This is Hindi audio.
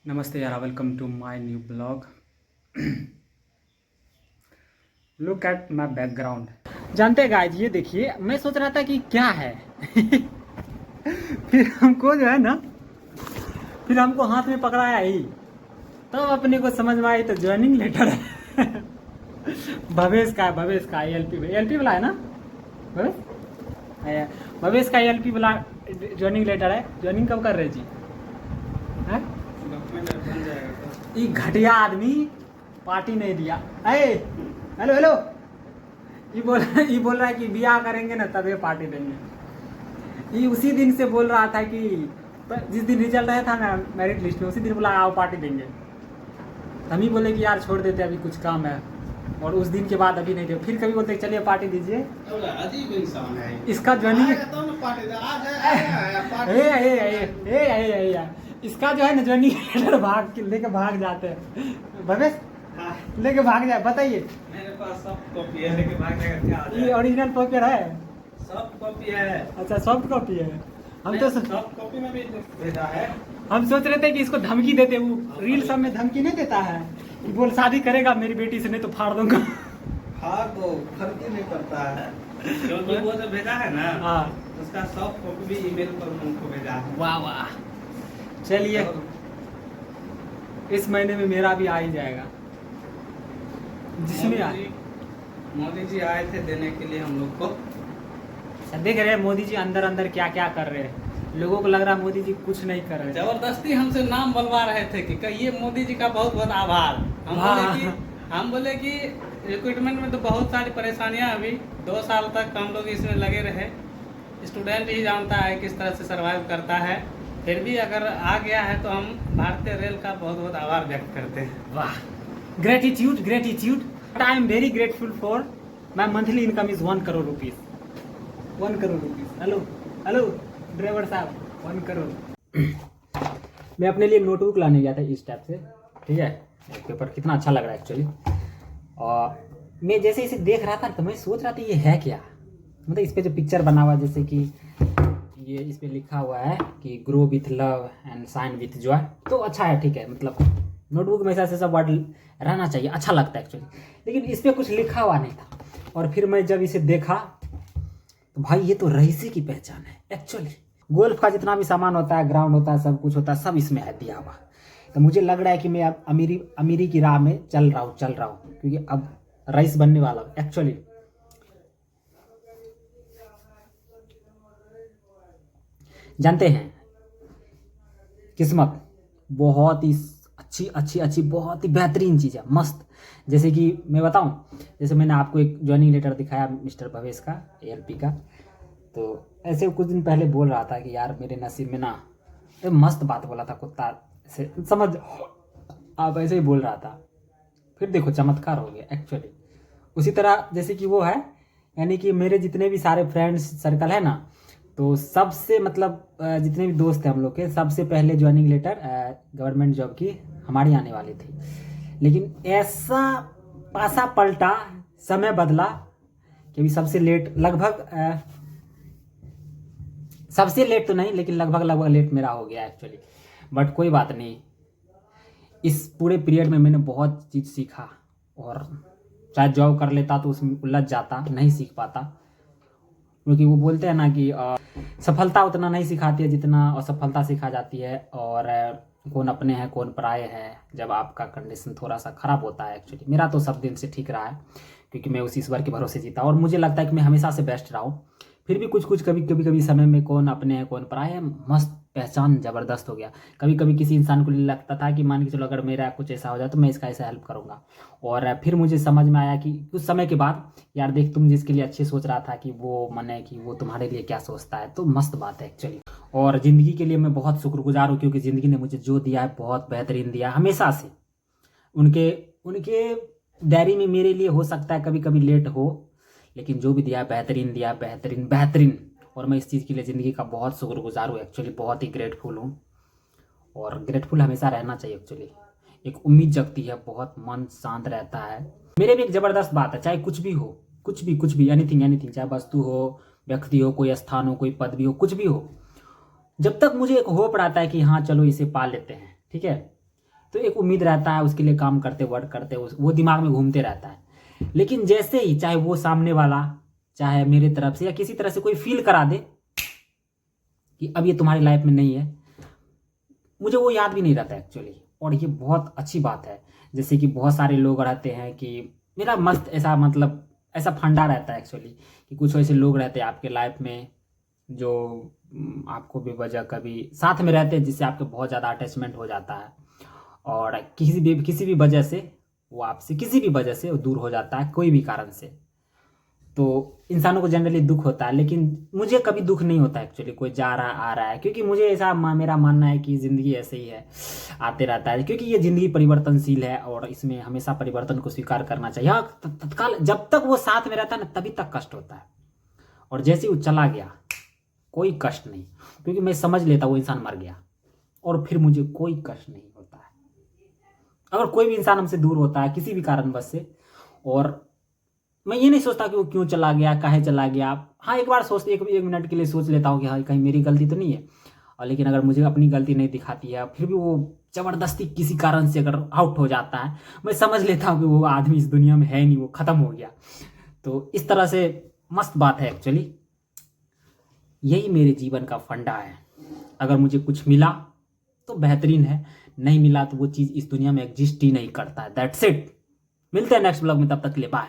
नमस्ते यार, welcome to my new blog. Look at my background. जानते हैं गाइस, ये देखिए, मैं सोच रहा था कि क्या है। फिर हमको जो है ना, फिर हमको हाथ में पकड़ाया ही, तब अपने को समझ में आई तो ज्वाइनिंग लेटर है। भवेश का एलपी वाला है ना। भवेश भवेश का एलपी वाला ज्वाइनिंग लेटर है। ज्वाइनिंग कब कर रहे जी? हैं? ये घटिया आदमी पार्टी नहीं दिया। हेलो हेलो, ये बोल रहा है कि ब्याह करेंगे ना तब ये पार्टी देंगे। ये उसी दिन से बोल रहा था कि जिस दिन रिजल्ट आया था ना मेरिट लिस्ट में, उसी दिन बोला आओ पार्टी देंगे। हम ही बोले कि यार छोड़ देते, अभी कुछ काम है, और उस दिन के बाद अभी नहीं दे। फिर कभी बोलते चलिए पार्टी दीजिए। अजीब इंसान है इसका ज्वाइनिंग इसका जो है ना ज्वाइनिंग लेटर भाग लेके भाग जाते हैं। भवेश लेके भाग जाए, बताइए। मेरे पास सब कॉपी है, लेके भाग जाएगा क्या? ये ओरिजिनल पेपर है? सब कॉपी है। अच्छा, सॉफ्ट कॉपी है। हम तो सब कॉपी में भी भेजा है। हम सोच रहे थे कि इसको धमकी देते, वो रील सब में धमकी नहीं देता है कि बोल शादी करेगा मेरी बेटी से, नहीं तो फाड़ दूंगा। हाँ, तो फर्क ही नहीं पड़ता है, क्योंकि वो जो भेजा है ना, हाँ, उसका सॉफ्ट कॉपी भी ईमेल पर उनको भेजा है। वाह वाह। चलिए, इस महीने में मेरा भी आ ही जाएगा, जिसमें मोदी जी आए थे देने के लिए हम लोग को। देख रहे हैं मोदी जी अंदर अंदर क्या क्या कर रहे हैं। लोगों को लग रहा है मोदी जी कुछ नहीं कर रहे। जबरदस्ती हमसे नाम बुलवा रहे थे कि ये मोदी जी का बहुत बहुत आभार। हम बोले कि रिक्रूटमेंट में तो बहुत सारी परेशानियां, अभी 2 साल तक हम लोग इसमें लगे रहे। स्टूडेंट ही जानता है किस तरह से सर्वाइव करता है, फिर भी अगर आ गया है तो हम भारतीय रेल का बहुत बहुत आभार व्यक्त करते हैं। वाह, gratitude gratitude. I am very grateful for my monthly income is 1 crore rupees. 1 crore rupees. Hello hello driver साहब, 1 करोड़। मैं अपने लिए नोटबुक लाने गया था इस टाइप से, ठीक है। पेपर कितना अच्छा लग रहा है एक्चुअली। और मैं जैसे इसे देख रहा था तो मैं सोच रहा था ये है क्या, मतलब इस पे जो पिक्चर बना हुआ है, जैसे कि ये इस पे लिखा हुआ है कि grow with love and shine with joy, तो अच्छा है, ठीक है। मतलब नोटबुक में ऐसा सब वर्ड रहना चाहिए, अच्छा लगता है एक्चुअली। लेकिन इस पे कुछ लिखा हुआ नहीं था, और फिर मैं जब इसे देखा तो भाई ये तो रईसी की पहचान है एक्चुअली। गोल्फ का जितना भी सामान होता है, ग्राउंड होता है, सब कुछ होता है, सब इसमें है दिया हुआ। तो मुझे लग रहा है कि मैं अब अमीरी की राह में चल रहा हूँ, क्योंकि अब रईस बनने वाला हूँ एक्चुअली। जानते हैं, किस्मत बहुत ही अच्छी बहुत ही बेहतरीन चीज़ है, मस्त। जैसे कि मैं बताऊं, जैसे मैंने आपको एक ज्वाइनिंग लेटर दिखाया मिस्टर भवेश का, एएलपी का, तो ऐसे कुछ दिन पहले बोल रहा था कि यार मेरे नसीब में ना, तो मस्त बात बोला था, कुत्ता से समझ आप, ऐसे ही बोल रहा था। फिर देखो चमत्कार हो गया एक्चुअली। उसी तरह जैसे कि वो है, यानी कि मेरे जितने भी सारे फ्रेंड्स सर्कल है ना, तो सबसे मतलब जितने भी दोस्त हैं हम लोग के, सबसे पहले ज्वाइनिंग लेटर गवर्नमेंट जॉब की हमारी आने वाली थी। लेकिन ऐसा पासा पलटा, समय बदला कि अभी सबसे लेट, लगभग सबसे लेट तो नहीं, लेकिन लगभग लेट मेरा हो गया एक्चुअली। बट कोई बात नहीं, इस पूरे पीरियड में मैंने बहुत चीज़ सीखा, और शायद जॉब कर लेता तो उसमें उलझ जाता, नहीं सीख पाता। क्योंकि वो बोलते हैं ना कि सफलता उतना नहीं सिखाती है जितना असफलता सिखा जाती है। और कौन अपने हैं कौन पराए हैं, जब आपका कंडीशन थोड़ा सा खराब होता है एक्चुअली। मेरा तो सब दिन से ठीक रहा है, क्योंकि मैं उस ईश्वर के भरोसे जीता, और मुझे लगता है कि मैं हमेशा से बेस्ट रहा हूँ। फिर भी कुछ कभी समय में कौन अपने हैं कौन पराए हैं, मस्त पहचान ज़बरदस्त हो गया। कभी कभी किसी इंसान को लगता था कि मान के चलो अगर मेरा कुछ ऐसा हो जाए तो मैं इसका ऐसा हेल्प करूँगा। और फिर मुझे समझ में आया कि कुछ समय के बाद, यार देख, तुम जिसके लिए अच्छे सोच रहा था कि वो माने कि वो तुम्हारे लिए क्या सोचता है, तो मस्त बात है एक्चुअली। और ज़िंदगी के लिए मैं बहुत शुक्रगुजार हूँ, क्योंकि ज़िंदगी ने मुझे जो दिया है बहुत बेहतरीन दिया है हमेशा से। उनके डायरी में मेरे लिए हो सकता है कभी कभी लेट हो, लेकिन जो भी दिया है बेहतरीन दिया है, बेहतरीन। और मैं इस चीज़ के लिए ज़िंदगी का बहुत शुक्रगुजार हूँ एक्चुअली, बहुत ही ग्रेटफुल हूँ। और ग्रेटफुल हमेशा रहना चाहिए एक्चुअली। एक उम्मीद जगती है, बहुत मन शांत रहता है। मेरे भी एक ज़बरदस्त बात है, चाहे कुछ भी हो, कुछ भी एनीथिंग, चाहे वस्तु हो, व्यक्ति हो, कोई स्थान हो, कोई पद भी हो, कुछ भी हो, जब तक मुझे एक होप रहता है कि हाँ चलो इसे पा लेते हैं, ठीक है, तो एक उम्मीद रहता है, उसके लिए काम करते, वर्क करते, वो दिमाग में घूमते रहता है। लेकिन जैसे ही चाहे वो सामने वाला, चाहे मेरे तरफ से या किसी तरह से कोई फील करा दे कि अब ये तुम्हारी लाइफ में नहीं है, मुझे वो याद भी नहीं रहता एक्चुअली। और ये बहुत अच्छी बात है। जैसे कि बहुत सारे लोग रहते हैं कि मेरा मस्त ऐसा मतलब ऐसा फंडा रहता है एक्चुअली कि कुछ ऐसे लोग रहते हैं आपके लाइफ में जो आपको बेवजह कभी साथ में रहते हैं, जिससे आपके बहुत ज़्यादा अटैचमेंट हो जाता है और किसी भी वजह से वो आपसे किसी भी वजह से वो दूर हो जाता है, कोई भी कारण से। तो इंसानों को जनरली दुख होता है, लेकिन मुझे कभी दुख नहीं होता एक्चुअली कोई जा रहा आ रहा है, क्योंकि मुझे ऐसा मेरा मानना है कि ज़िंदगी ऐसे ही है, आते रहता है, क्योंकि ये ज़िंदगी परिवर्तनशील है और इसमें हमेशा परिवर्तन को स्वीकार करना चाहिए। हाँ, तत्काल जब तक वो साथ में रहता है ना तभी तक कष्ट होता है, और जैसे ही वो चला गया कोई कष्ट नहीं, क्योंकि मैं समझ लेता वो इंसान मर गया और फिर मुझे कोई कष्ट नहीं होता है। अगर कोई भी इंसान हमसे दूर होता है किसी भी कारणवश से, और मैं ये नहीं सोचता कि वो क्यों चला गया, काहे चला गया। हाँ, एक बार एक मिनट के लिए सोच लेता हूँ कि हाँ कहीं मेरी गलती तो नहीं है, और लेकिन अगर मुझे अपनी गलती नहीं दिखाती है, फिर भी वो ज़बरदस्ती किसी कारण से अगर आउट हो जाता है, मैं समझ लेता हूँ कि वो आदमी इस दुनिया में है नहीं, वो ख़त्म हो गया। तो इस तरह से मस्त बात है एक्चुअली। यही मेरे जीवन का फंडा है। अगर मुझे कुछ मिला तो बेहतरीन है, नहीं मिला तो वो चीज़ इस दुनिया में एग्जिस्ट ही नहीं करता है। That's it. मिलते हैं नेक्स्ट ब्लॉग में, तब तक के लिए बाय।